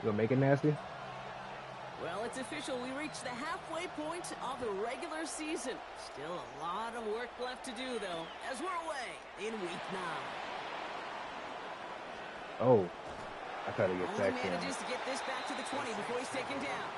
You gonna make it nasty? Well, it's official. We reached the halfway point of the regular season. Still a lot of work left to do, though, as we're away in week 9. Oh, I try to get Only sacked. Manages to get this back to the 20 before he's taken down.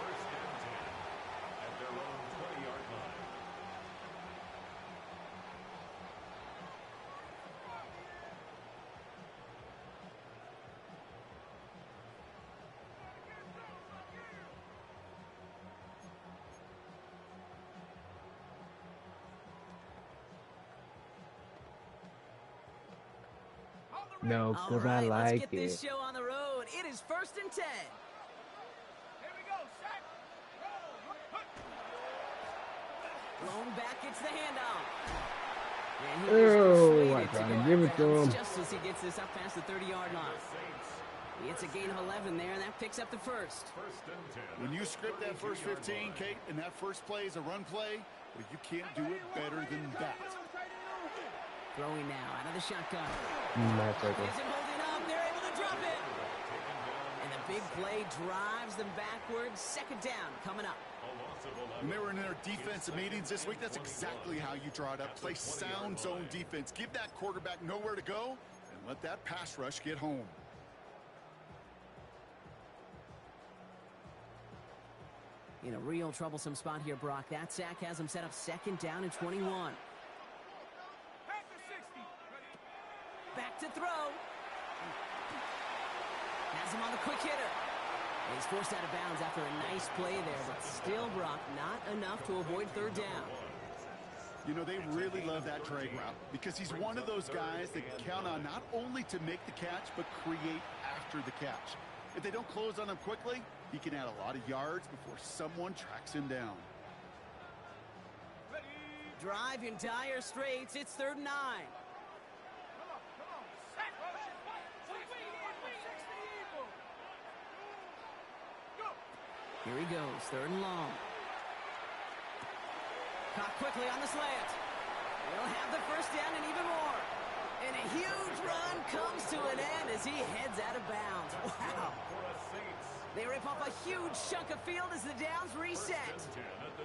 No, All because I right, let's like get it. this show on the road. It is 1st and 10. Here we go, sack. Blown back, gets the handoff. And he Oh, I was tried persuaded to to give go it out to of him. bounds just as he gets this up past the 30-yard line. He gets a gain of 11 there, and that picks up the first. When you script that first 15, Kate, and that first play is a run play, well, you can't do it better than that. Throwing now out of the shotgun. Nice circle. Isn't holding up. They're able to drop it. And the big play drives them backwards. 2nd down coming up. When they were in their defensive meetings this week, that's exactly how you draw it up. Play sound zone defense. Give that quarterback nowhere to go, and let that pass rush get home. In a real troublesome spot here, Brock. That sack has him set up 2nd down and 21. Back to throw. Has him on the quick hitter. He's forced out of bounds after a nice play there, but still, Brock, not enough to avoid 3rd down. You know, they really love that drag route because he's one of those guys that count on not only to make the catch, but create after the catch. If they don't close on him quickly, he can add a lot of yards before someone tracks him down. Drive in dire straits. It's 3rd and 9. Here he goes, 3rd and long. Caught quickly on the slant. He'll have the 1st down and even more. And a huge run comes to an end as he heads out of bounds. Wow. They rip off a huge chunk of field as the downs reset.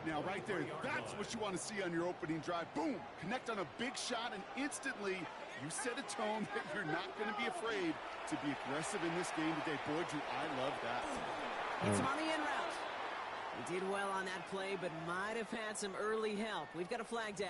Now, right there, that's what you want to see on your opening drive. Boom! Connect on a big shot, and instantly you set a tone that you're not going to be afraid to be aggressive in this game today. Boy, do I love that. Hits him on the in route. He did well on that play, but might have had some early help. We've got a flag down.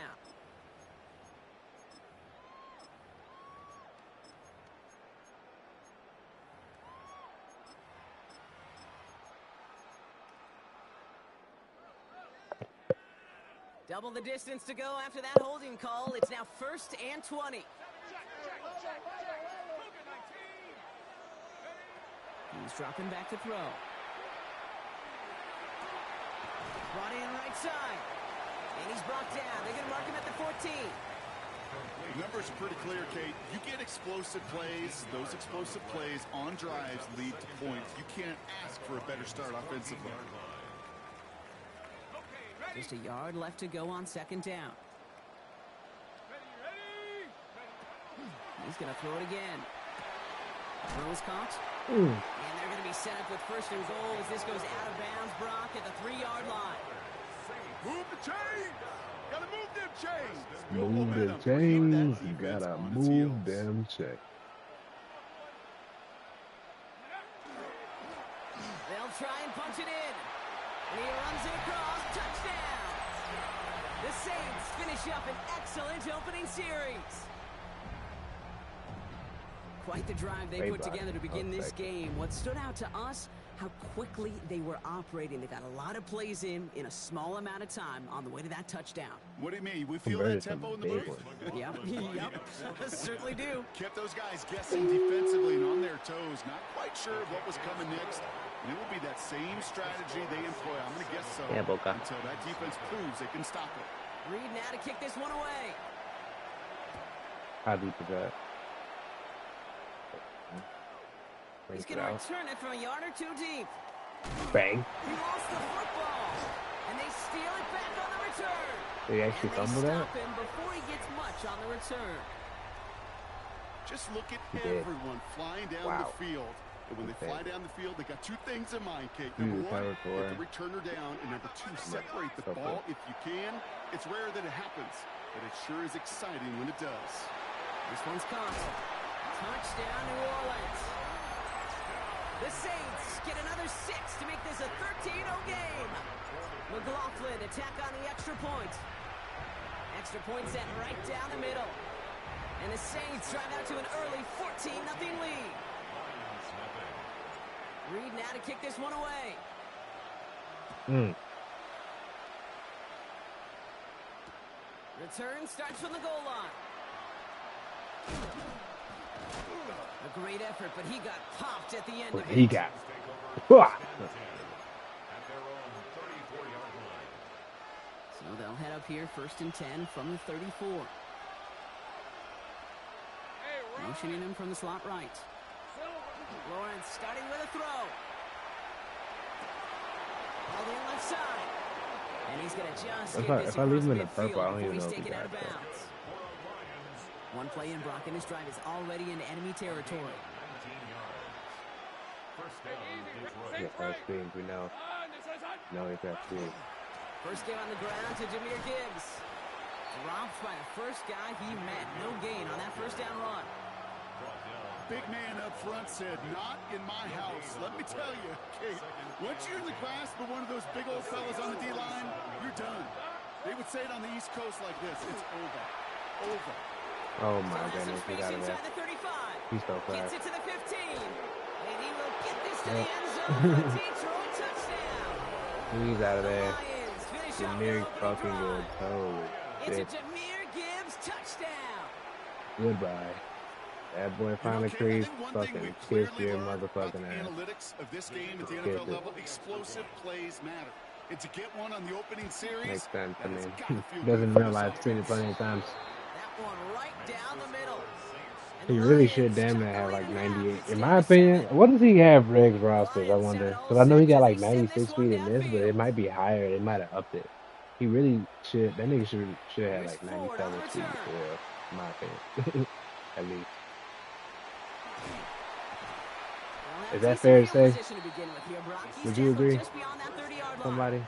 Double the distance to go after that holding call. It's now 1st and 20. He's dropping back to throw. Brought in right side. And he's brought down. They're going to mark him at the 14. The numbers are pretty clear, Kate. You get explosive plays. Those explosive plays on drives lead to points. You can't ask for a better start offensively. Just a yard left to go on 2nd down. He's going to throw it again. Throws caught. And they're going to be set up with 1st and goal as this goes out of bounds. Brock at the 3-yard line. Move the chains! Gotta move them chains! Move them chains. You gotta move them chains. They'll try and punch it in. And he runs it across. Touchdown! The Saints finish up an excellent opening series. Quite the drive they put together to begin this game. What stood out to us, how quickly they were operating. They got a lot of plays in a small amount of time on the way to that touchdown. What do you mean? We feel that tempo in the booth? Yep, certainly do. Kept those guys guessing defensively and on their toes. Not quite sure of what was coming next. And it will be that same strategy they employ. I'm going to guess so. Yeah, Boca. Until that defense proves they can stop it. Reed now to kick this one away. How deep is that? He's going to return it from a yard or 2 deep. Bang. He lost the football. And they steal it back on the return. They actually fumbled that? Stop him before he gets much on the return. Just look at everyone flying down the field. And when they fly down the field, they got two things in mind, Kate. Number one, get the returner down, and number two, separate the ball if you can. It's rare that it happens, but it sure is exciting when it does. This one's caught. Touchdown, New Orleans. The Saints get another 6 to make this a 13-0 game. McLaughlin attack on the extra point. Extra point set right down the middle. And the Saints drive out to an early 14-0 lead. Reed now to kick this one away. Return starts from the goal line. A great effort, but he got popped at the end of it. He got. So they'll head up here, 1st and 10 from the 34. Motioning him from the slot right. Lawrence starting with a throw. All the left side. And he's going to just if I leave him in the purple, I don't even know if he taken out got of bounds. One play in, Brock, and his drive is already in enemy territory. Yeah, first speed, we know. No, he's got speed. First game on the ground to Jahmyr Gibbs. Dropped by the first guy he met. No gain on that first down run. Big man up front said, not in my house. Let me tell you, Kate, once you're in the grasp of one of those big old fellas on the D-line, you're done. They would say it on the East Coast like this. It's over. Over. Oh my goodness, he got it there. He's so fast. Gets it to the 15. And he will get this to the end zone for a Detroit touchdown. He's out of there. Lions finish off Jahmyr their opening fucking drive. good. Holy It's shit. a Jahmyr Gibbs touchdown. Goodbye. That boy finally creased. Fucking kiss your motherfucking ass. Analytics of this game at the NFL level, explosive plays matter. And to get one on the opening series, Makes sense. I mean, doesn't realize seen it plenty of times. That one right down the middle. He really should damn near have like 98. In my opinion, what does he have Riggs rosters? I wonder. Because I know he got like 96 speed in this, but it might be higher. They might have upped it. He really should. That nigga should have like 97 speed for real, in my opinion. At least. Is that fair to say? Would you agree? Somebody?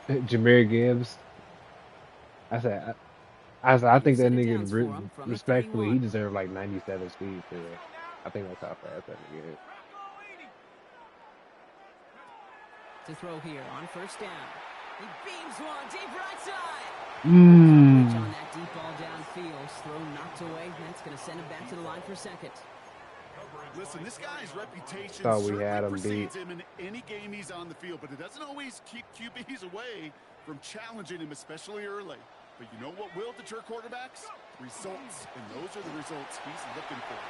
Jahmyr Gibbs. I think that nigga, respectfully, he deserved like 97 speed today. I think that's how fast that nigga is. To throw here on first down. He beams one deep right side. Mmm. On that deep ball downfield, throw knocked away. That's going to send him back to the line for second. Listen, this guy's reputation Thought we had him precedes beat. him in any game he's on the field, but it doesn't always keep QBs away from challenging him, especially early. But you know what will deter quarterbacks? Results, and those are the results he's looking for.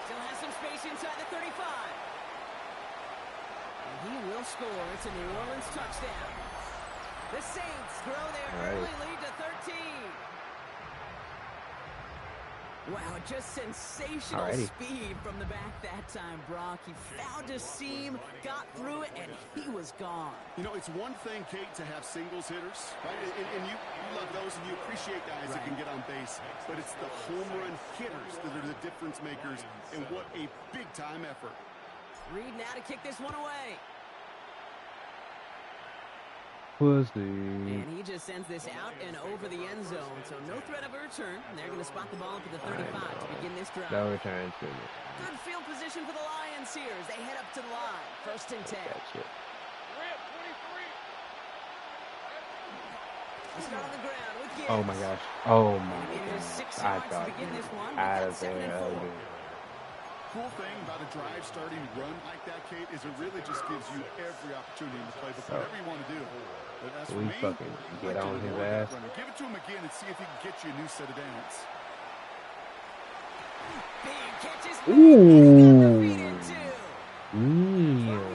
Still has some space inside the 35. And he will score. It's a New Orleans touchdown. The Saints grow their early lead to 13. Wow, just sensational speed from the back that time, Brock. He found a seam, got through it, and he was gone. You know, it's one thing, Kate, to have singles hitters, right? And you love those, and you appreciate guys that can get on base. But it's the home run hitters that are the difference makers, and what a big-time effort. Reed now to kick this one away. Pussy. And he just sends this out and over the end zone. So no threat of a return. They're going to spot the ball up at the 35 to begin this drive. No return to me. Good field position for the Lions here as they head up to the line. 1st and 10. They start on the ground with Gibbs. Oh my gosh. Oh my It is gosh. 6 I yards to thought begin this one. out of 7 and there. 4. Cool thing about a drive starting run like that, Kate, is it really just gives you every opportunity to play with whatever you want to do. But as for We me, fucking get I on do his more than ass. running. Give it to him again and see if he can get you a new set of downs. Big catches. Ooh. 12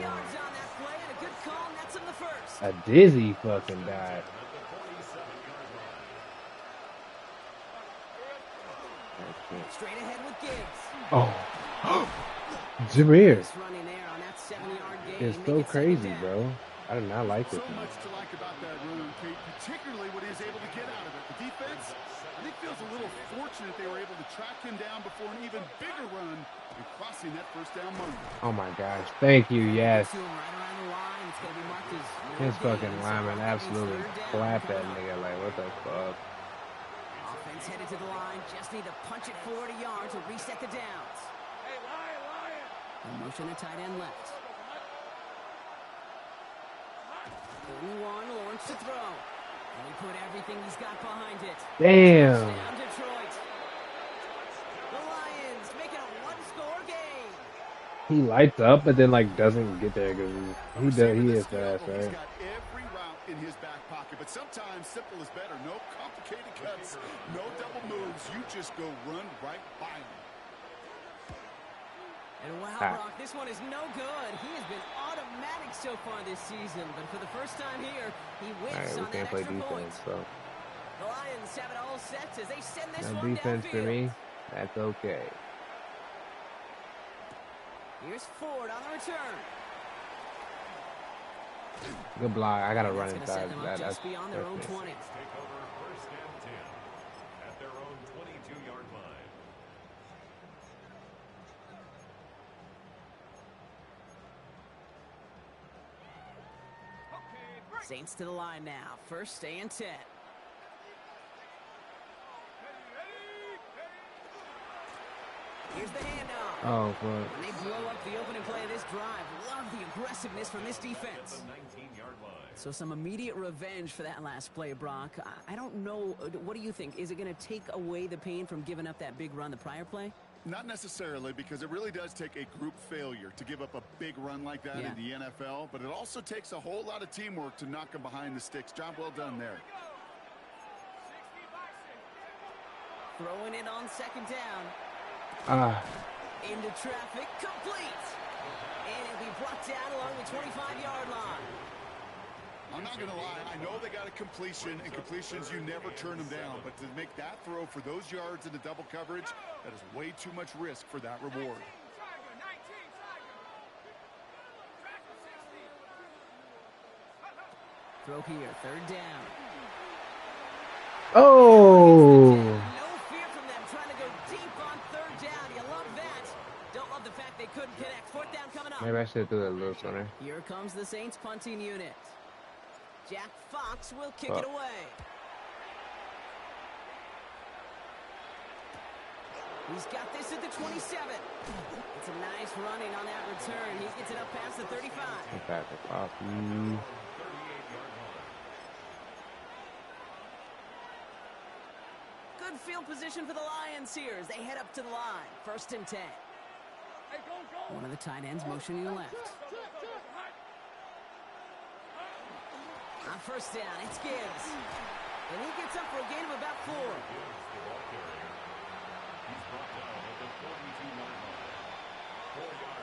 yards on that play and a good call nets him the first. A dizzy fucking dive. Straight ahead with Gibbs. Oh. Jahmyr. Running there on that 7-yard gain. It's Make so it 2nd crazy, down. bro. I do not like So this man. much to like about that run, Kate, particularly what he was able to get out of it. The defense, I think, feels a little fortunate they were able to track him down before an even bigger run and crossing that first down marker. Oh my gosh. Thank you. Yes. Gets to him right around the line. It's going to be marked as no His gain. fucking So lineman that means absolutely third down clapped that coming up. nigga. Like, what the fuck? Offense headed to the line. Just need to punch it forward a yard to reset the downs. Hey, Lion! And motion a tight end left. 31, Lawrence to throw. And he put everything he's got behind it. Damn. Touchdown, Detroit. The Lions make it a one-score game. He lights up, but then like doesn't get there because he is fast, He's right? got every route in his back pocket, but sometimes simple is better. No complicated cuts, no double moves. You just go run right by him. And wow, Brock, this one is no good. He has been automatic so far this season, but for the first time here, he All wins right, we on that can't play extra point. defense, so The Lions have it all set as they send this no one defense for downfield. me. That's okay. Here's Ford on the return. Good block. I gotta And run that's gonna set inside them up that. That's just beyond their own me. 20. Take over first and 10 at their own 22-yard line. Saints to the line now. First and 10. Here's the handoff. Oh, fuck. And they blow up the opening play of this drive. Love the aggressiveness from this defense. The 19-yard line. So some immediate revenge for that last play, Brock. I don't know. What do you think? Is it going to take away the pain from giving up that big run the prior play? Not necessarily, because it really does take a group failure to give up a big run like that in the NFL, but it also takes a whole lot of teamwork to knock them behind the sticks. Job well done there. Throwing it on second down. Into traffic, complete. And it'll be brought down along the 25-yard line. I'm not going to lie. I know they got a completion, and completions, you never turn them down. But to make that throw for those yards into double coverage, that is way too much risk for that reward. Throw here, third down. Oh. No fear from them, trying to go deep on third down. You love that. Don't love the fact they couldn't connect. Fourth down coming up. Maybe I should do it a little sooner. Here comes the Saints punting unit. Jack Fox will kick it away. He's got this at the 27. It's a nice running on that return. He gets it up past the 35. Good field position for the Lions here as they head up to the line. First and 10. One of the tight ends motioning left. On first down, it's Gibbs. And he gets up for a gain of about 4.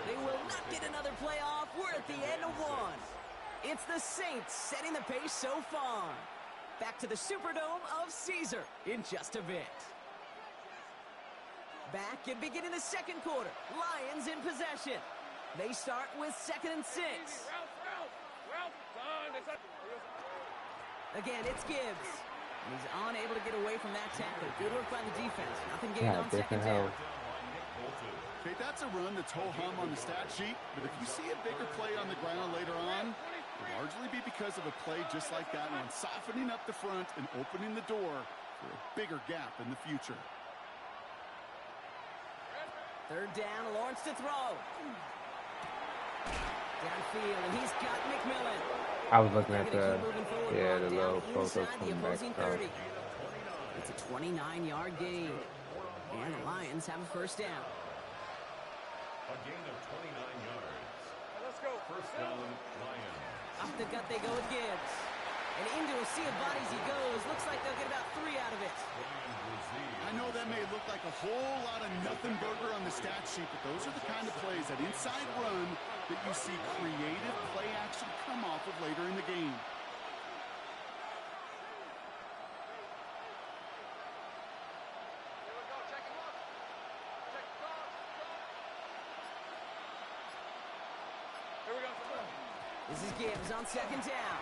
They will not get another playoff. We're at the end of one. It's the Saints setting the pace so far. Back to the Superdome of Caesar in just a bit. Back and beginning the second quarter. Lions in possession. They start with 2nd and 6. Again, it's Gibbs. And he's unable to get away from that tackle. Good work by the defense. Nothing gained on second down. Okay, that's a run that's ho-hum on the stat sheet, but if you see a bigger play on the ground later on, it'll largely be because of a play just like that one, softening up the front and opening the door for a bigger gap in the future. Third down, Lawrence to throw. Downfield, and he's got McMillan. I was looking They're at gonna the keep moving forward, the down little photos inside the coming back opposing across. 30. It's a 29-yard gain. And the Lions have a first down. A gain of 29 yards. Let's go. First down, Lions. Up the gut they go with Gibbs. And into a sea of bodies he goes. Looks like they'll get about 3 out of it. I know that may look like a whole lot of nothing burger on the stat sheet, but those are the kind of plays, that inside run, that you see creative play action come off of later in the game. This is Gibbs on second down.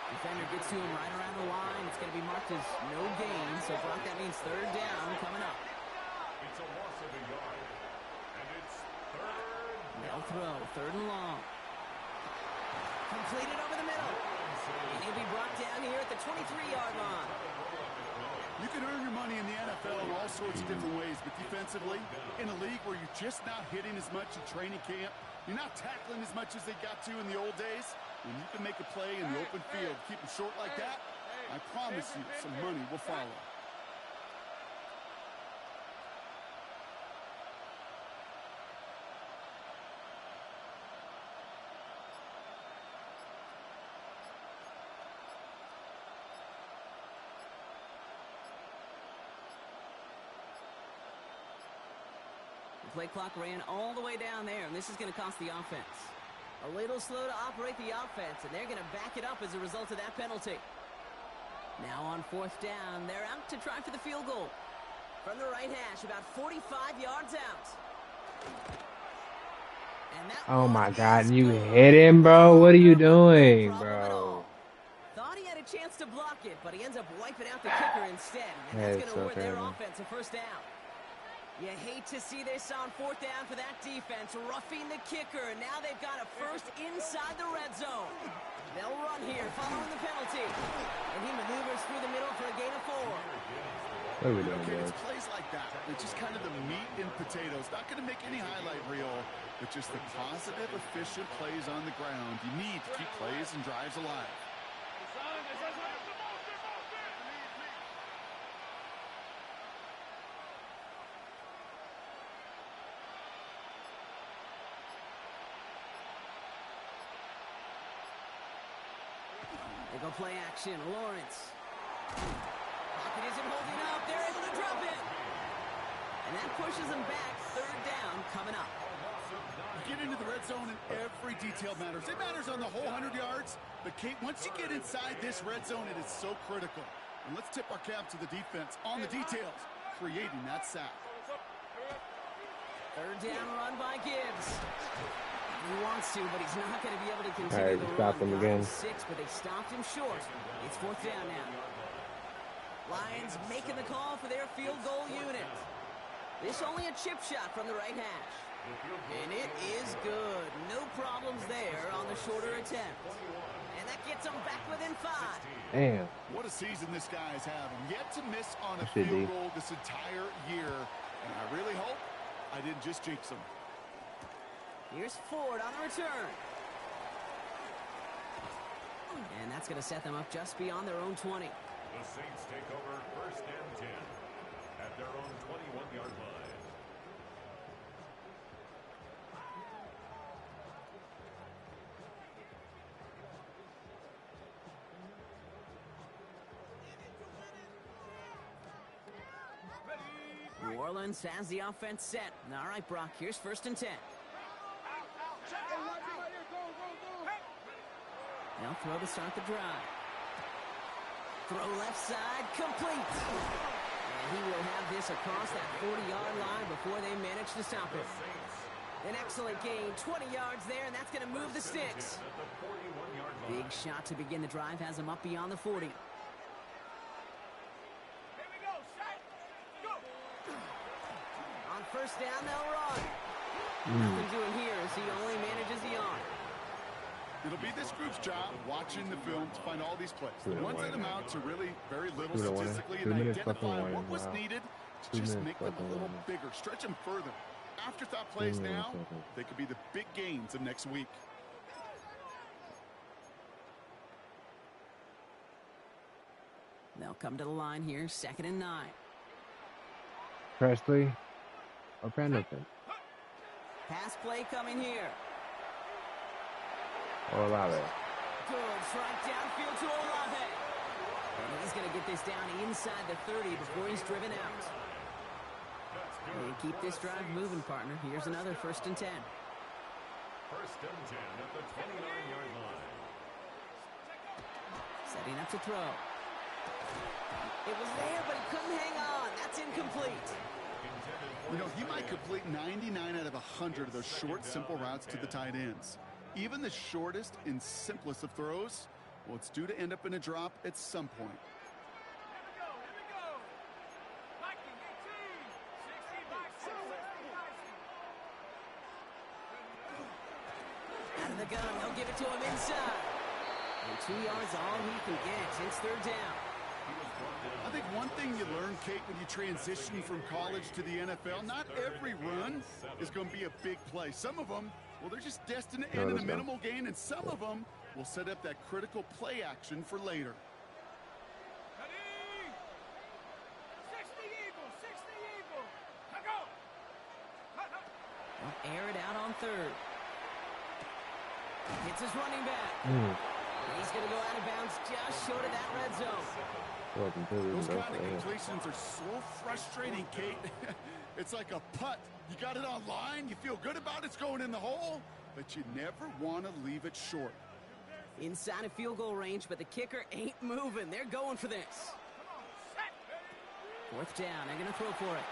Defender gets to him right around the line. It's going to be marked as no gain. So, Brock, that means third down coming up. It's a loss of a yard. And it's third. They'll throw. Third and long. Completed over the middle. And he'll be brought down here at the 23-yard line. You can earn your money in the NFL in all sorts of different ways, but defensively, in a league where you're just not hitting as much in training camp, you're not tackling as much as they got to in the old days, when you can make a play in the open field, keep them short like that, I promise you some money will follow. The play clock ran all the way down there, and this is going to cost the offense. A little slow to operate the offense, and they're going to back it up as a result of that penalty. Now on fourth down, they're out to try for the field goal. From the right hash, about 45 yards out. And that Oh my one God, is you good. hit him, bro. What are you No doing, problem at bro? all. Thought he had a chance to block it, but he ends up wiping out the kicker instead. And That that's is going to so award their terrible. offense a first down. You hate to see this on fourth down for that defense, roughing the kicker. Now they've got a first inside the red zone. They'll run here following the penalty. And he maneuvers through the middle for a gain of 4. What are we doing, Okay, boys? it's plays like that. It's just kind of the meat and potatoes. Not going to make any highlight reel, but just the positive, efficient plays on the ground. You need to keep plays and drives alive. They go play action. Lawrence. Pocket isn't holding up. They're able to drop it. And that pushes them back. Third down coming up. You get into the red zone and every detail matters. It matters on the whole 100 yards. But, Kate, once you get inside this red zone, it is so critical. And let's tip our cap to the defense on the details, creating that sack. Third down run by Gibbs. He wants to, but he's not going to be able to All continue right, the stop run. him again. 6, but they stopped him short. It's fourth down now. Lions making the call for their field goal unit. This only a chip shot from the right hash. And it is good. No problems there on the shorter attempt. And that gets them back within 5. Damn. What a season this guy is having. Yet to miss on a Should be. field goal this entire year. And I really hope I didn't just jinx him. Here's Ford on the return. And that's going to set them up just beyond their own 20. The Saints take over first and 10 at their own 21-yard line. New Orleans has the offense set. All right, Brock, here's first and 10. They'll throw to start the drive. Throw left side, complete. And he will have this across that 40-yard line before they manage to stop it. An excellent gain, 20 yards there, and that's going to move the sticks. Big shot to begin the drive has them up beyond the 40. On first down, they'll run. Nothing doing here as he only manages the arm. It'll be this group's job watching the film to find all these plays. The Two ones that minutes. amount to really very little 2 to 1. statistically 2 and minutes identify fucking what one. was Wow. needed to 2 just minutes make them a fucking little one. bigger, stretch them further. Afterthought plays 2 minutes now, fucking. they could be the big gains of next week. They'll come to the line here, 2nd and 9. Presley or Pendleton Pass play coming here. or Olave. Good strike downfield to Olave. And he's going to get this down inside the 30 before he's driven out. And keep this drive moving, partner. Here's another first and 10. First and 10 at the 29-yard line. Setting up to throw. It was there, but he couldn't hang on. That's incomplete. You know, he might complete 99 out of 100 of those short, simple routes to the tight ends. Even the shortest and simplest of throws, well, it's due to end up in a drop at some point. Out of the gun, they'll give it to him inside. And 2 yards all he can get. It's third down. I think one thing you learn, Kate, when you transition from college to the NFL, not every run is going to be a big play. Some of them, well, they're just destined to end in a minimal gain, and some of them will set up that critical play action for later. They'll air it out on third. Hits his running back. He's going to go out of bounds just short of that red zone. Those kind of completions are so frustrating, Kate. It's like a putt. You got it on line, you feel good about it's going in the hole, but you never want to leave it short. Inside of field goal range, but the kicker ain't moving. They're going for this. Fourth down. They're going to throw for it.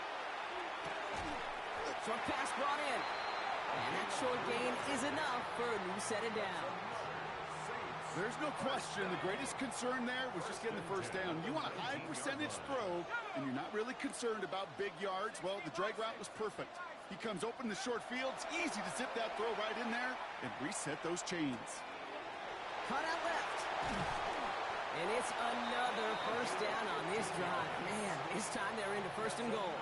Short pass brought in. And that short gain is enough for a new set of downs. There's no question the greatest concern there was just getting the first down. You want a high percentage throw, and you're not really concerned about big yards. Well, the drag route was perfect. He comes open the short field. It's easy to zip that throw right in there and reset those chains. Cut out left. And it's another first down on this drive. Man, this time they're into first and goal.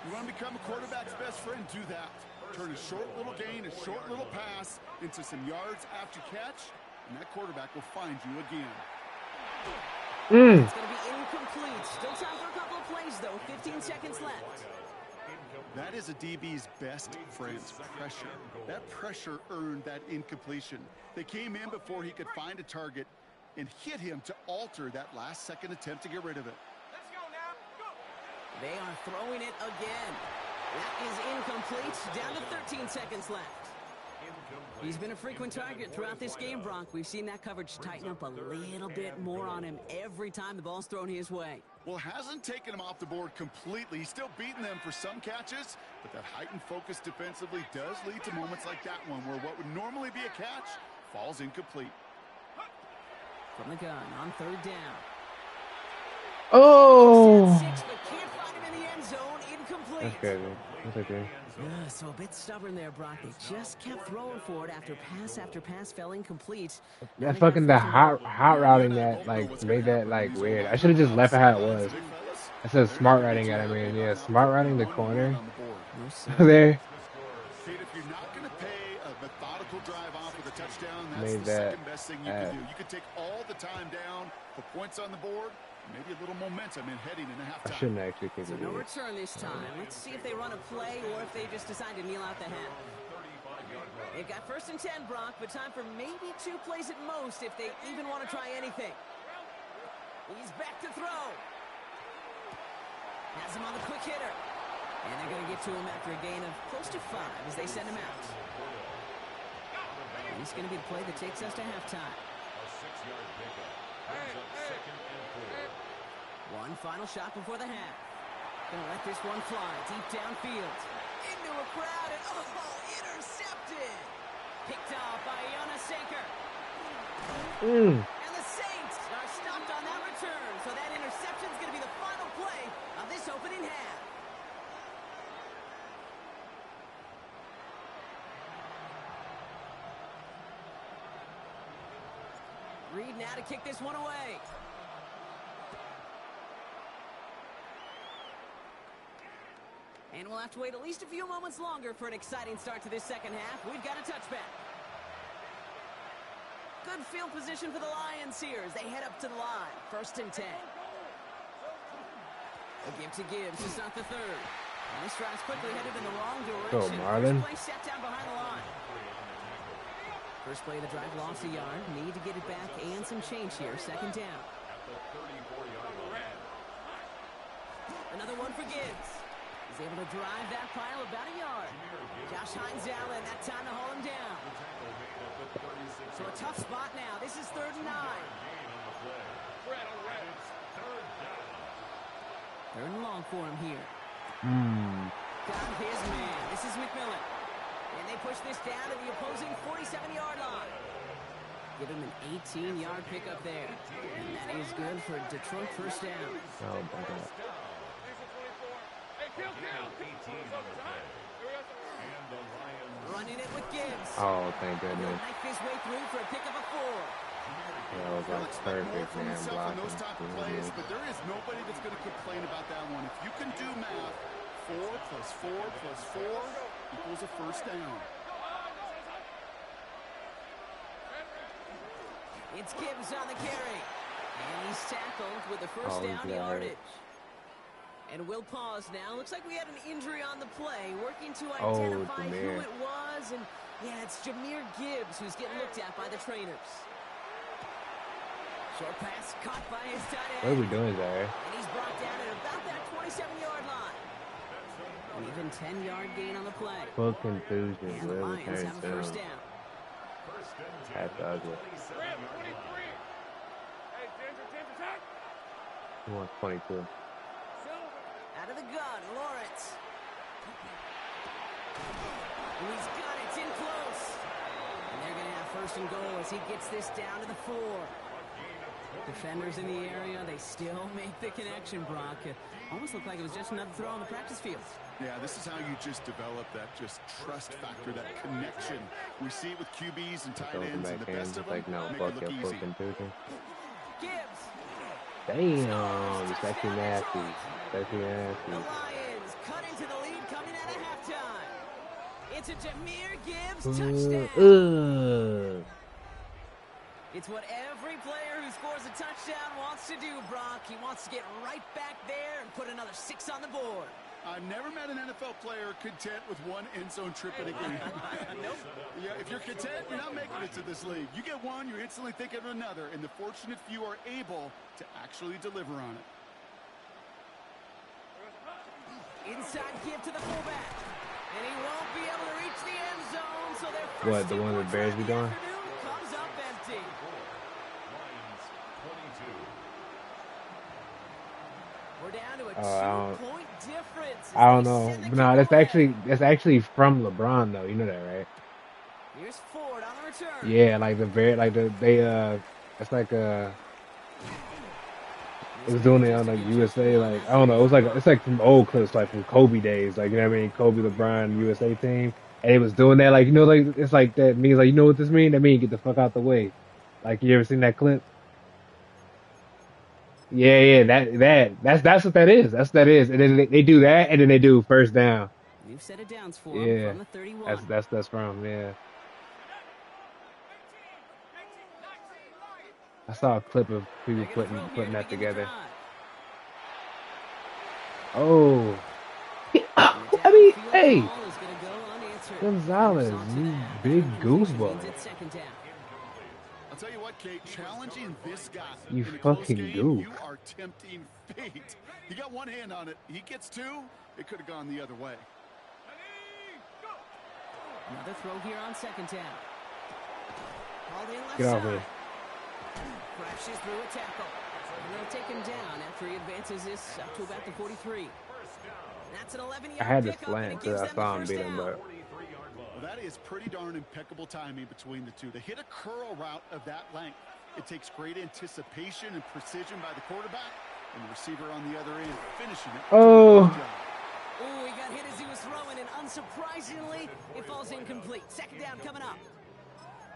You want to become a quarterback's best friend, do that. Turn a short little gain, a short little pass into some yards after catch, and that quarterback will find you again. It's going to be incomplete. Still time for a couple of plays, though. 15 seconds left. That is a DB's best friend, pressure. That pressure earned that incompletion. They came in before he could find a target and hit him to alter that last-second attempt to get rid of it. Let's go now. Go. They are throwing it again. That is incomplete. Down to 13 seconds left. He's been a frequent target throughout this game, Bronk. We've seen that coverage tighten up a little bit more on him every time the ball's thrown his way. Well, hasn't taken him off the board completely. He's still beating them for some catches, but that heightened focus defensively does lead to moments like that one where what would normally be a catch falls incomplete. From the gun on third down. Oh! Six, but can't find him in the end zone. Incomplete. That's crazy. That's okay. So a bit stubborn there, Brock. They just kept throwing for it after pass fell incomplete. That fucking the hot routing that like made that like weird. I should have just left it how it was. I said smart routing at I mean, yeah, smart routing the corner. There. Kate, if you're not going to pay a methodical drive off with a touchdown, that's Made the that second best thing you can do. You could take all the time down, put points on the board, maybe a little momentum in heading into I halftime. shouldn't actually kick So it. no return this time. Let's see if they run a play or if they just decide to kneel out the half. They've got first and 10, Brock, but time for maybe 2 plays at most if they even want to try anything. He's back to throw. Has him on the quick hitter. And they're going to get to him after a gain of close to 5 as they send him out. And he's going to be the play that takes us to halftime. A 6-yard pickup. Brings up second and 4. One final shot before the half. Gonna let this one fly deep downfield. Into a crowd and intercepted. Picked off by Iona Sanker. And the Saints are stopped on that return. So that interception is gonna be the final play of this opening half. Reed now to kick this one away. And we'll have to wait at least a few moments longer for an exciting start to this second half. We've got a touchback. Good field position for the Lions here as they head up to the line. First and 10. A give to Gibbs to start the third. And this drive's quickly headed in the wrong direction. Marlon. First play set down behind the line. First play of the drive lost a yard. Need to get it back and some change here. Second down. Another one for Gibbs. He's able to drive that pile about a yard. Josh Hines Allen, that time to haul him down. So a tough spot now. This is 3rd and 9. Third and long for him here. Got his man. This is McMillan. And they they push this down to the opposing 47-yard line. Give him an 18-yard pickup there. And that is good for a Detroit first down. Oh, my God. Running it with Gibbs. Oh, thank He'll goodness. knife his way through for a pickup of 4. That was They'll a expect more perfect from man himself in those type of plays, blocking. but there is nobody that's going to complain about that one. If you can do math, 4 plus 4 plus 4 equals a first down. It's Gibbs on the carry. And he's tackled with the first Oh, he's down got it. yardage. And we'll pause now. Looks like we had an injury on the play. Working to Oh, identify who Jameer. it was. And yeah, it's Jameer Gibbs who's getting looked at by the trainers. Short pass caught by his tight end. What are we doing there? And he's brought down at about that 27-yard line. An even 10-yard gain on the play. Full confusion. And the Whoever Lions have turns a first down. down. That's ugly. He wants 22. Out of the gun, Lawrence. And he's got it. It's in close. And they're going to have first and goal as he gets this down to the 4. Defenders in the area, they still make the connection, Brock. It almost looked like it was just another throw on the practice field. Yeah, this is how you just develop that just trust factor, that connection. We see it with QBs and tight Throw the ends, and back the end. best of It's them like, no, make fuck it your look full easy. confusion. Gibbs. Damn. It's actually nasty. It's actually The nasty. Lions cut into the lead coming out of halftime. It's a Jameer Gibbs touchdown. It's what every player who scores a touchdown wants to do, Brock. He wants to get right back there and put another 6 on the board. I've never met an NFL player content with one end zone trip in a game. Nope. Yeah, if you're content, you're not making it to this league. You get one, you're instantly thinking of another, and the fortunate few are able to actually deliver on it. Inside give to the fullback. And he won't be able to reach the end zone, so their What, first the 2 one that points Bears of be the doing? afternoon comes up empty. We're down to a I don't- 2-point difference. I don't as they know. send the No, kick away. that's actually from LeBron though. You know that, right? Here's Ford on the return. Yeah, like it's like it was doing it on like USA, like I don't know, it's like from old clips, like from Kobe days, like you know what I mean, Kobe, LeBron, USA team, and it was doing that, like you know, like it's like that means like you know what this means? That means get the fuck out the way. Like you ever seen that clip? Yeah, that's what that is. That's what that is, and then they do that, and then they do first down. You've set it down for him Yeah, from the 31. that's from yeah. I saw a clip of people They're gonna throw putting here that to begin the together. drive. Oh, And the I mean, downfield hey, ball is gonna go unanswered. Gonzalez, Here's on to you that. big Confusion goofball. means it's second down. I'll tell you what, Kate, challenging this guy You in a close fucking game, goof. you are tempting fate. He got one hand on it. He gets 2. It could have gone the other way. Another throw here on second down. Called in left Get off side. here. Crashes through a tackle. And they'll take him down after he advances this up to about the 43. That's an 11-yard I had to pickup, and slant it because gives I them saw the him first beat him, down. but Well, that is pretty darn impeccable timing between the two. They hit a curl route of that length. It takes great anticipation and precision by the quarterback, and the receiver on the other end finishing it. Oh. Good job. Ooh, he got hit as he was throwing, and unsurprisingly, it falls incomplete. Second down coming up.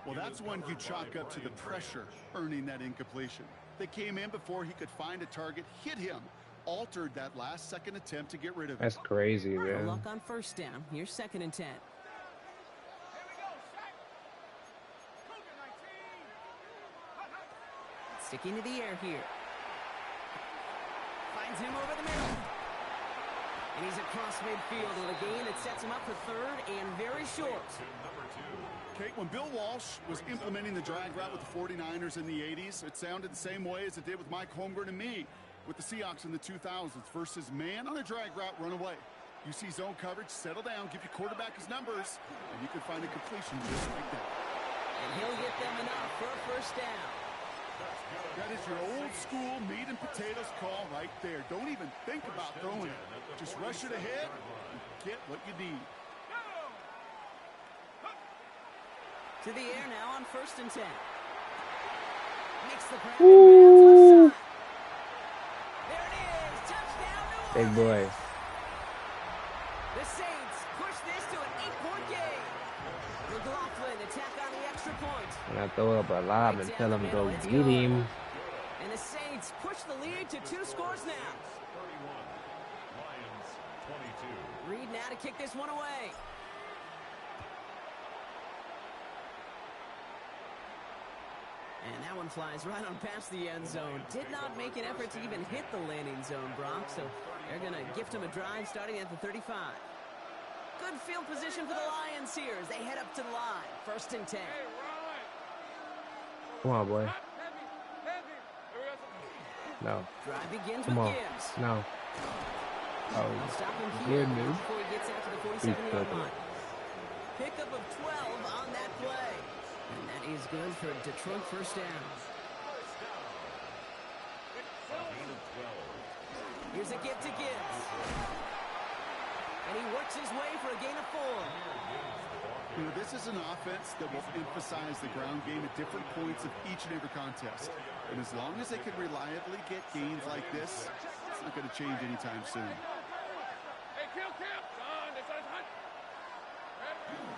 Well, that's one you chalk up to the pressure earning that incompletion. They came in before he could find a target, hit him, altered that last-second attempt to get rid of it. that's crazy, No man. luck on first down. Here's second and 10. Sticking to the air here. Finds him over the middle. And he's across midfield with a gain that sets him up for third and very short. Kate, when Bill Walsh was implementing the drag route with the 49ers in the 80s, it sounded the same way as it did with Mike Holmgren and me with the Seahawks in the 2000s versus man on a drag route, run away. You see zone coverage, settle down, give your quarterback his numbers, and you can find a completion just like that. And he'll get them enough for a first down. That is your old school meat and potatoes call right there. Don't even think about throwing it. Just rush it ahead and get what you need. To the air now on 1st and 10. Makes the grab and bounds left side. There it is. Touchdown, New Big boy. Orleans. The Saints push this to an 8-point game. McLaughlin attack on the extra point. And I throw up a lob and tell him go get him. And the Saints push the lead to 2 scores now. 31. Lions 22. Reed now to kick this one away. And that one flies right on past the end zone. Did not make an effort to even hit the landing zone, Brock. So they're going to gift him a drive starting at the 35. Good field position for the Lions here as they head up to the line. 1st and 10. Come on, boy. No. Drive begins Come with on. Gibbs. No. Oh, Stop him good here news. before he gets out to the 47-yard line. Pickup of 12 on that play. And that is good for Detroit. 1st down. Here's a give to Gibbs. And he works his way for a gain of 4. You know, this is an offense that will emphasize the ground game at different points of each and every contest. And as long as they can reliably get gains like this, it's not going to change anytime soon.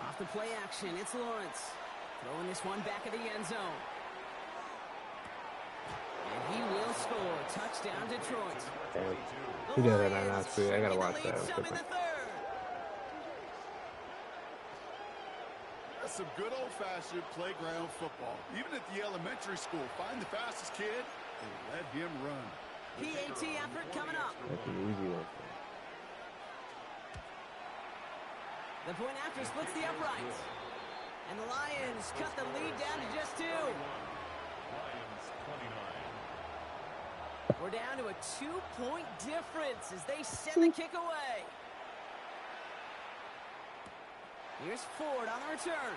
Off the play action, it's Lawrence. Throwing this one back at the end zone. And he will score. Touchdown, Detroit. damn. He does that on our street. I gotta watch that. Some in the 3rd. That's some good old-fashioned playground football. Even at the elementary school, find the fastest kid and let him run. PAT effort coming up. That's an easy one. The point after splits the uprights. And the Lions cut the lead down to just 2. Lions 29. We're down to a 2-point difference as they send the kick away. Here's Ford on the return.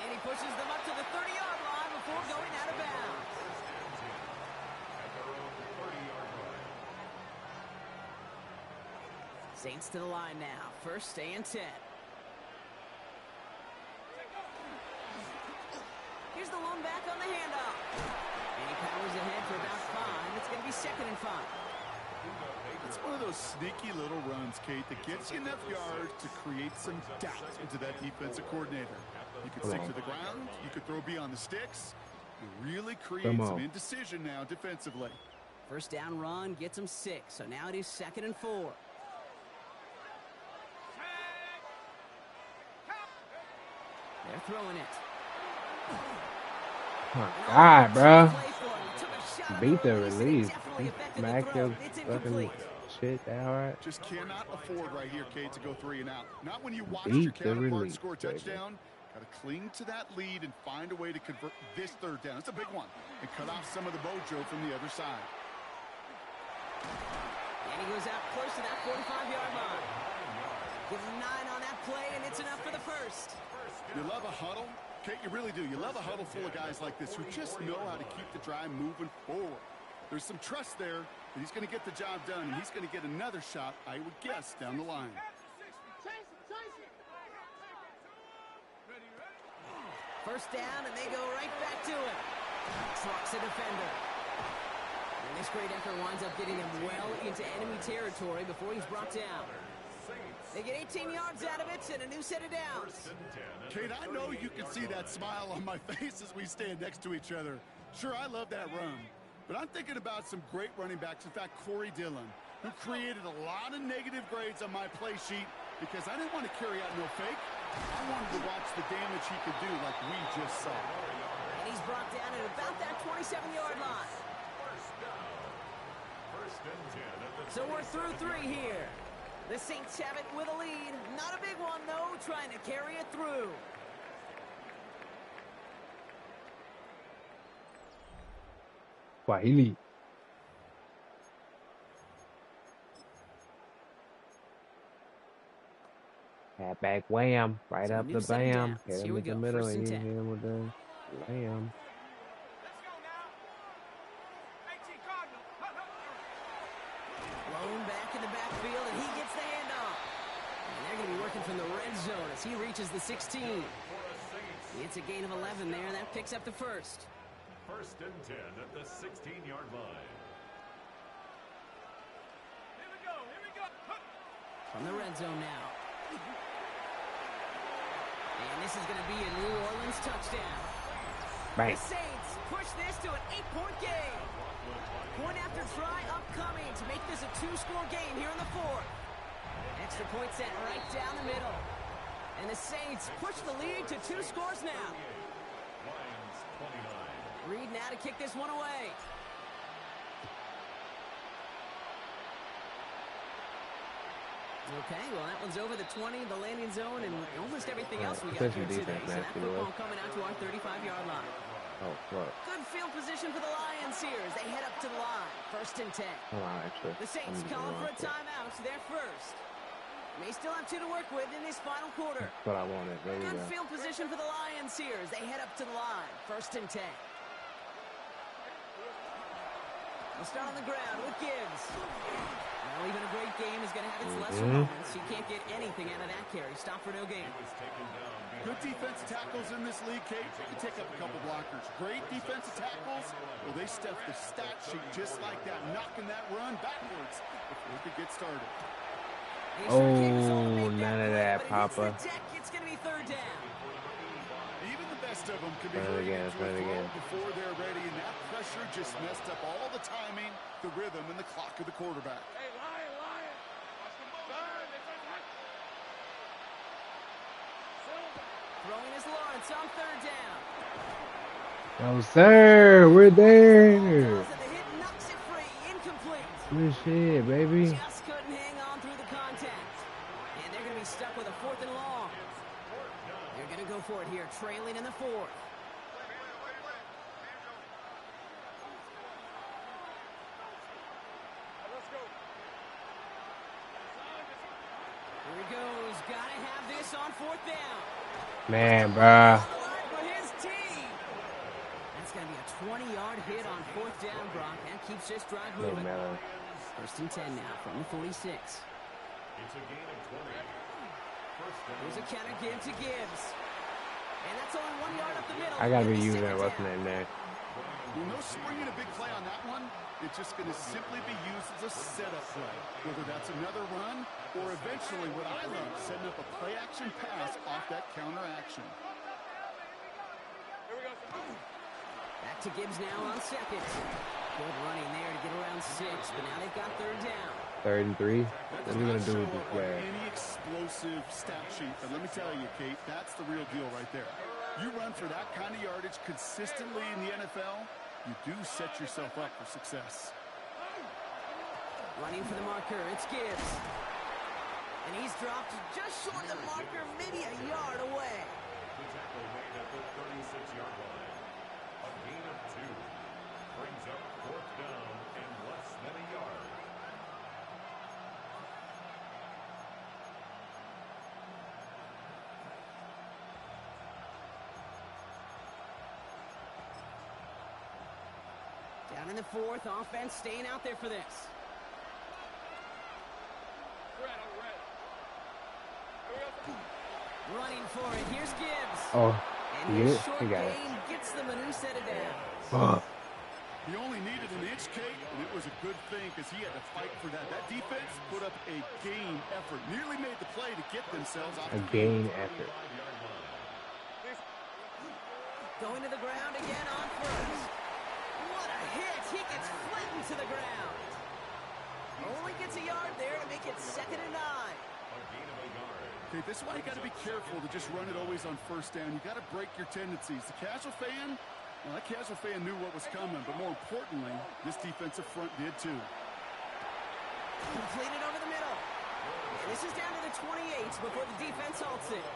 And he pushes them up to the 30-yard line before going out of bounds. At their own 30-yard line. Saints to the line now. 1st and 10. Here's the one back on the handoff. And he powers ahead for about 5. It's going to be 2nd and 5. It's one of those sneaky little runs, Kate, that gets you enough yards to create some doubt into that defensive coordinator. You can stick to the ground. You could throw beyond the sticks. You really create some indecision now defensively. 1st down run gets him 6. So now it is 2nd and 4. They're throwing it. Oh my God, bro. Beat the release. Smack your fucking shit down, right? Just cannot afford right here, Kate, to go 3 and out. Not when you watch Beat your the counterpart release, score a baby. touchdown. Got to cling to that lead and find a way to convert this 3rd down. It's a big one. And cut off some of the mojo from the other side. And he goes out close to that 45-yard line. Give him 9 on that play, and it's enough for the 1st. You love a huddle? Kate, you really do. You love a huddle full of guys like this who just know how to keep the drive moving forward. There's some trust there that he's going to get the job done, and he's going to get another shot, I would guess, down the line. First down, and they go right back to it. Trucks a defender. And this great effort winds up getting him well into enemy territory before he's brought down. They get 18 yards out of it and a new set of downs. Kate, I know you can see that smile on my face as we stand next to each other. Sure, I love that run. But I'm thinking about some great running backs. In fact, Corey Dillon, who created a lot of negative grades on my play sheet because I didn't want to carry out no fake. I wanted to watch the damage he could do like we just saw. And he's brought down at about that 27-yard line. First and 10 at the So we're through 3 here. The Saints have it with a lead. Not a big one, though, trying to carry it through. Swahili. Halfback wham, right So up new the set of bam. downs. Hit Here him we with the go, middle 1st and and you 10. hit him with the lamb. Blown back in the backfield, and he gets the handoff. And they're going to be working from the red as he reaches the 16. It's a gain of 11 there. That picks up the first. 1st and 10 at the 16-yard line. Here we go. Here we go. From the red zone now. And this is going to be a New Orleans touchdown. Bang. The Saints push this to an 8-point game. Point after try upcoming to make this a 2-score game here in the 4th. Extra point set right down the middle. And the Saints push the lead to 2 scores now. Lions 29. Reed now to kick this one away. Okay, well, that one's over the 20, the landing zone, and almost everything else we got here today. So that football coming out to our 35-yard line. Oh, fuck. Good field position for the Lions here as they head up to the line. 1st and 10. Hold on, actually. The Saints calling for a timeout. They're first. May still have 2 to work with in this final quarter. That's what I wanted. There you Good go. field position for the Lions here as they head up to the line. 1st and 10. We'll start on the ground with Gibbs. Well, even a great game is going to have its lesser moments. You can't get anything out of that carry. Stop for no gain. Good defensive tackles in this league, Kate. They can take up a couple blockers. Great defensive tackles. Well, they stuff the stat sheet just like that, knocking that run backwards before it could get started. Oh, none of that, Papa. It's going to be 3rd down. Even the best of them can be Try it ready again, to try it throw again. before they're ready, and that pressure just messed up all the timing, the rhythm, and the clock of the quarterback. Hey, Lion, Lion. Turn. It's a touch. Silver. Throwing is Lawrence on 3rd down. No, sir. We're there. The hit knocks it free. Incomplete. Good shit, baby. Just couldn't hang on through the contact. And they're going to be stuck with a 4th and long. They're going to go for it here, trailing in the 4th. Let's go. Here he goes. Got to have this on 4th down. Man, bruh. For his team. That's going to be a 20-yard hit on 4th down, Brock. That keeps this drive Hey, moving. man. 1st and 10 now from the 46. It's a gain of 20. 1st down. Here's a counter give to Gibbs. And that's only 1 yard up the middle. I gotta be It'll using second that. What's the down. name there? Well, no springing a big play on that one. It's just going to simply be used as a setup play, whether that's another run or eventually what I love, setting up a play-action pass off that counter action. Here we go. Back to Gibbs now on 2nd. Good running there to get around 6, but now they've got 3rd down. 3rd and 3. That What does are we not gonna do show with this up on guy? any explosive stat sheet, but let me tell you, Kate, that's the real deal right there. You run for that kind of yardage consistently in the NFL, you do set yourself up for success. Running for the marker, it's Gibbs. And he's dropped just short of the marker, maybe a yard away. The tackle made at the 36-yard line. A gain of 2. Brings up 4th down and less than a yard. Down in the 4th, offense staying out there for this. Red, on red. Here we go. Running for it, here's Gibbs. Oh, And he his hit it? short He got it. gain gets them a new set of downs. Fuck. He only needed an inch, Kate, and it was a good thing because he had to fight for that. That defense put up a game effort, nearly made the play to get themselves off A the gain effort. Going to the ground again on 1st. What a hit! He gets flattened to the ground. Only gets a yard there to make it 2nd and 9. Okay, this is why you got to be careful to just run it always on 1st down. You got to break your tendencies. The casual fan, well, that casual fan knew what was coming, but more importantly, this defensive front did too. Completed over the middle. And this is down to the 28 before the defense halts it.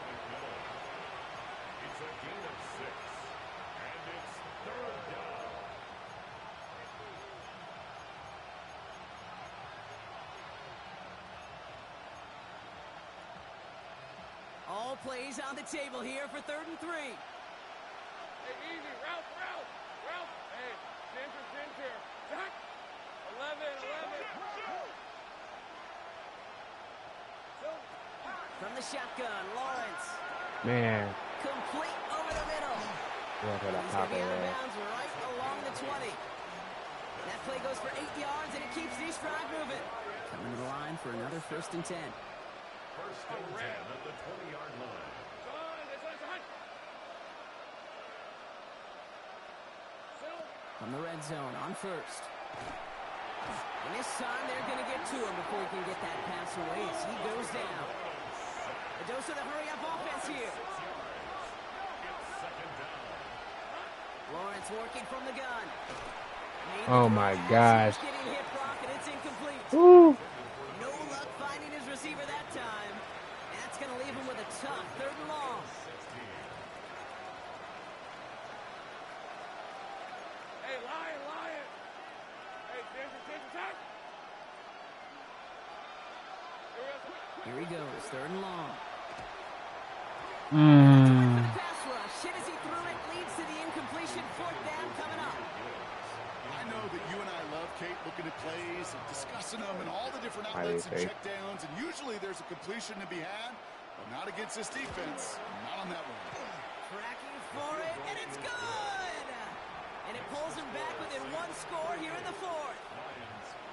It's a gain of 6. And it's 3rd down. All plays on the table here for 3rd and 3. Hey, easy. Ralph. Hey, ginger. Zach. 11. From the shotgun, Lawrence. Man, Complete over the middle. look at that He's pop going to be out of there. bounds right along the 20. That play goes for 8 yards, and it keeps these drive moving. Coming to the line for another 1st and 10. First and 10 at the 20-yard line. From the red zone on 1st. And this time they're going to get to him before he can get that pass away as he goes down. A dose of the hurry-up offense here. Lawrence working from the gun. Made Oh the my pass. gosh. He's getting hit, Brock, and it's incomplete. Woo! No luck finding his receiver that time. And that's going to leave him with a tough 3rd and long. Hey, Lion! Hey, change attack! Here he goes, 3rd and long. Mm. For the pass rush, hit as he threw it, leads to the incompletion. 4th down coming up. I know that you and I love, Kate, looking at plays and discussing them and all the different How do you outlets and think? checkdowns, and usually there's a completion to be had, but not against this defense. Not on that one. Tracking for it, and it's good! And it pulls him back within 1 score here in the 4th.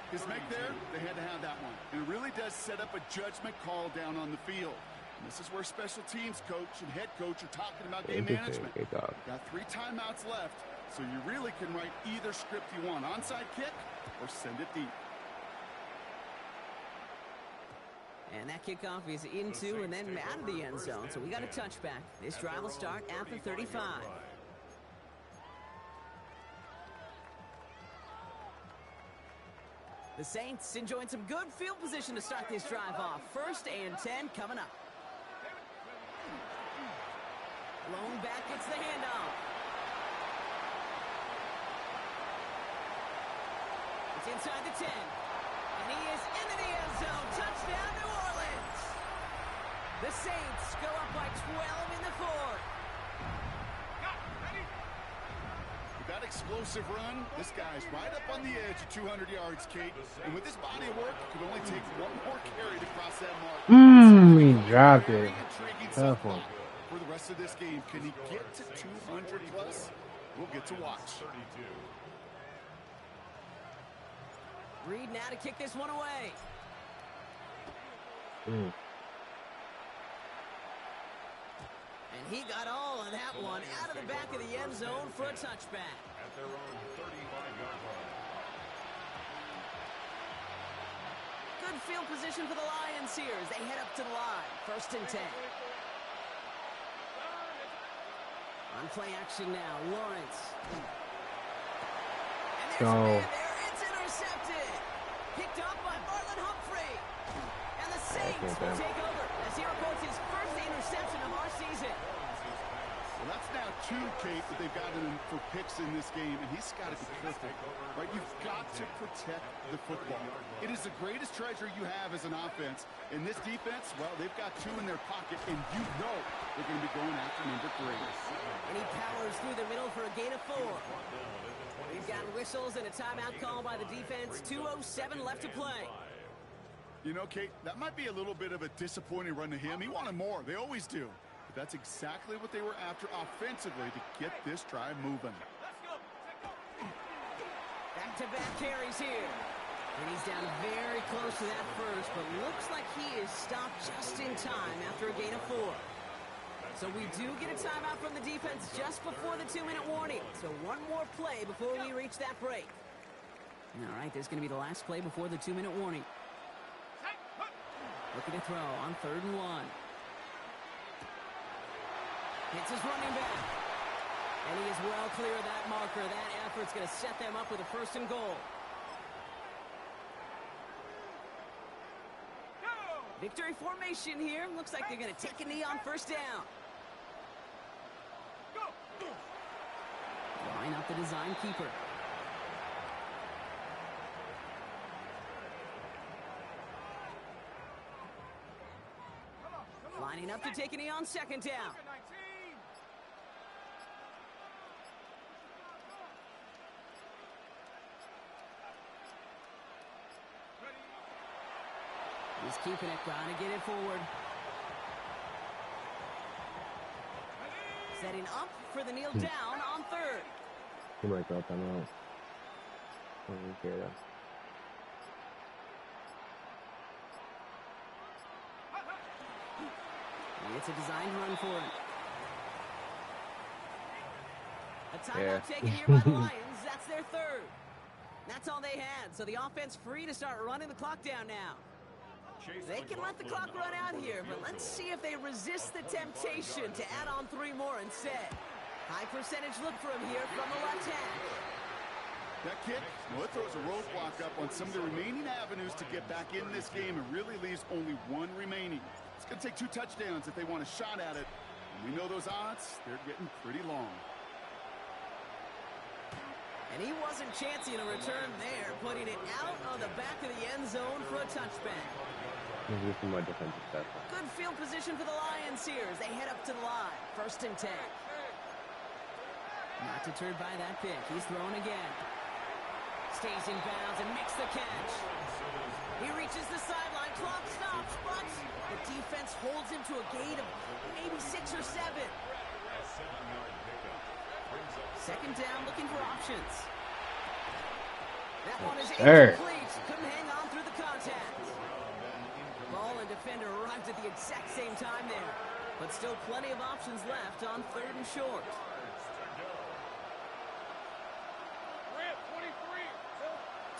His make there, they had to have that one. And it really does set up a judgment call down on the field. And this is where special teams coach and head coach are talking about game Interesting. management. Good dog. Got 3 timeouts left, so you really can write either script you want. Onside kick or send it deep. And that kickoff is into and then out of the end zone. So we got a touchback. This drive will start at the 35. The Saints enjoying some good field position to start this drive off. 1st and 10 coming up. Lone back gets the handoff. It's inside the 10. And he is into the end zone. Touchdown, New Orleans. The Saints go up by 12 in the 4th. With that explosive run, this guy's right up on the edge of 200 yards, Kate. And with this body of work, it could only take 1 more carry to cross that mark. He dropped it. Very intriguing Tough stuff one. for the rest of this game. Can he get to 200 plus? We'll get to watch. Reed now to kick this one away. Mm. And he got all of that one out of the back of the end zone for a touchback. At their own 35-yard line. Good field position for the Lions here as they head up to the line. 1st and 10. On play action now, Lawrence. And there's a Go. man there. It's intercepted. Picked up by Marlon Humphrey. And the Saints will take over as he reports his 1st interception of our season. Well, that's now 2, Kate, that they've gotten for picks in this game, and he's got to be careful, right? You've got to protect the football. It is the greatest treasure you have as an offense. And this defense, well, they've got 2 in their pocket, and you know they're going to be going after number 3. And he powers through the middle for a gain of 4. We've got whistles and a timeout call by the defense. 2:07 left to play. You know, Kate, that might be a little bit of a disappointing run to him. He wanted more. They always do. But that's exactly what they were after offensively to get this drive moving. Back-to-back carries here. And he's down very close to that first, but looks like he is stopped just in time after a gain of 4. So we do get a timeout from the defense just before the 2-minute warning. So 1 more play before we reach that break. All right, this is going to be the last play before the 2-minute warning. Looking to throw on 3rd and 1. Hits his running back. And he is well clear of that marker. That effort's going to set them up with a 1st and goal. Victory formation here. Looks like they're going to take a knee on 1st down. Line up the design keeper. Lining up to take a knee on 2nd down. He's keeping it, trying to get it forward. Setting up for the kneel down on third. He might throw them out. I don't care though. It's a designed run for him. A timeout Yeah. taken here by the Lions. That's their third. That's all they had, so the offense free to start running the clock down now. They can let the clock run out here, but let's see if they resist the temptation to add on 3 more instead. High percentage look for him here from the left hand. That kick, well, it throws a roadblock up on some of the remaining avenues to get back in this game and really leaves only 1 remaining. It's going to take 2 touchdowns if they want a shot at it. And we know those odds, they're getting pretty long. And he wasn't chancing a return there, putting it out of the back of the end zone for a touchback. This is my defensive stuff. Good field position for the Lions here as they head up to the line. 1st and 10. Not deterred by that pick. He's throwing again. Stays in bounds and makes the catch. He reaches the sideline. Clock stops, but the defense holds him to a gain of maybe 6 or 7. 2nd down, looking for options. That one is incomplete. Couldn't hang on through the contact. Ball and defender arrived at the exact same time there. But still plenty of options left on 3rd and short.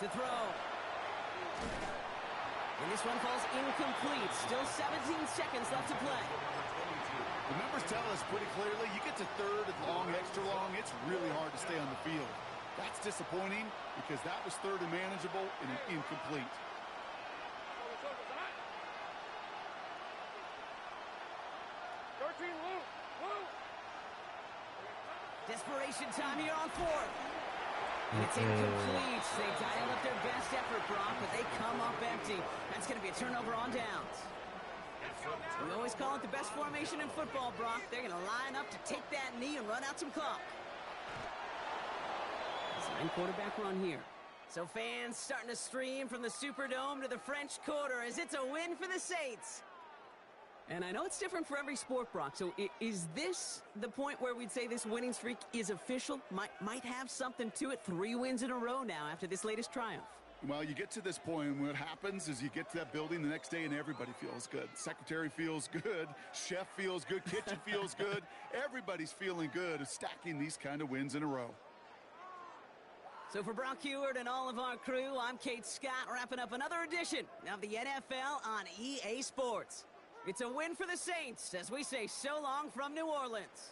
To throw. And this one falls incomplete. Still 17 seconds left to play. The numbers tell us pretty clearly, you get to 3rd and long, extra long, it's really hard to stay on the field. That's disappointing because that was 3rd and manageable and an incomplete. Desperation time here on 4th. And it's incomplete. They dialed up their best effort, Brock, but they come up empty. That's going to be a turnover on downs. We always call it the best formation in football, Brock. They're going to line up to take that knee and run out some clock. Design quarterback run here. So fans starting to stream from the Superdome to the French Quarter as it's a win for the Saints. And I know it's different for every sport, Brock. So is this the point where we'd say this winning streak is official? Might have something to it. 3 wins in a row now after this latest triumph. Well, you get to this point, and what happens is you get to that building the next day, and everybody feels good. Secretary feels good. Chef feels good. Kitchen feels good. Everybody's feeling good of stacking these kind of wins in a row. So for Brock Huard and all of our crew, I'm Kate Scott, wrapping up another edition of the NFL on EA Sports. It's a win for the Saints as we say so long from New Orleans.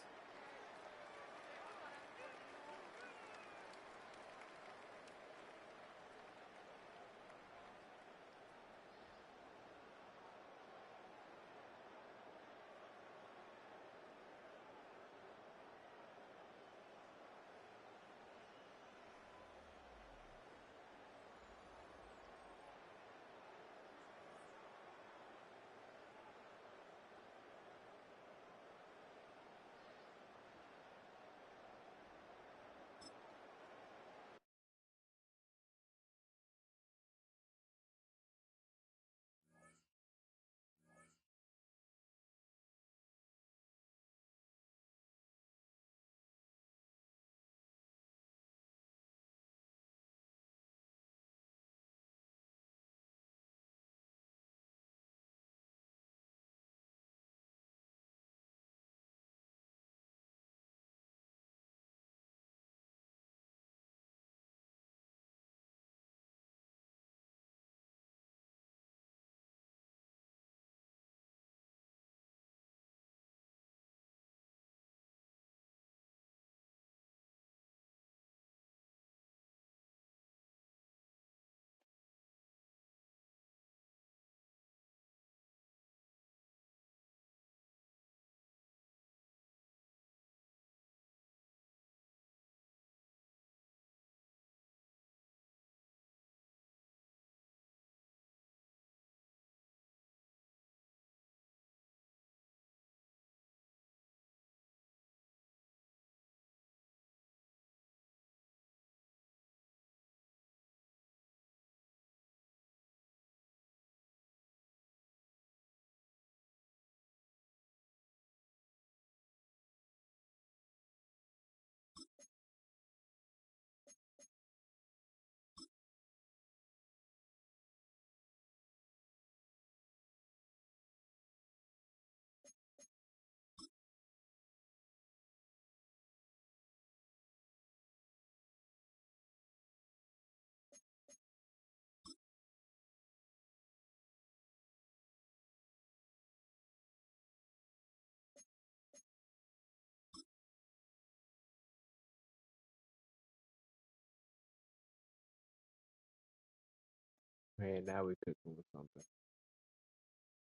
man, now we cooking with something.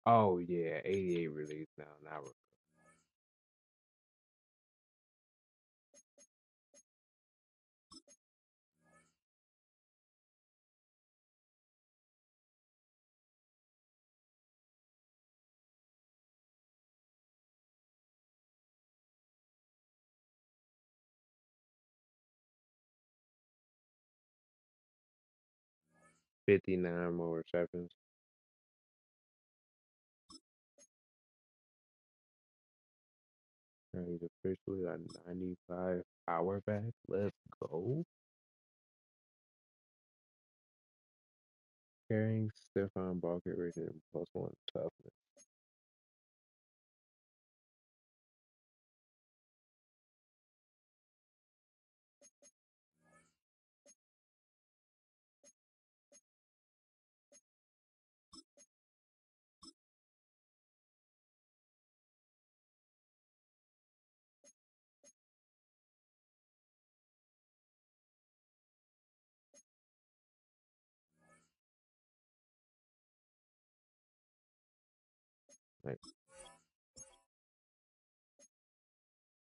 Oh yeah, 88 release now. Now we're 59 more receptions. He's officially a 95 power back. Let's go. Carrying Stephon ball carriers and +1 toughness. Like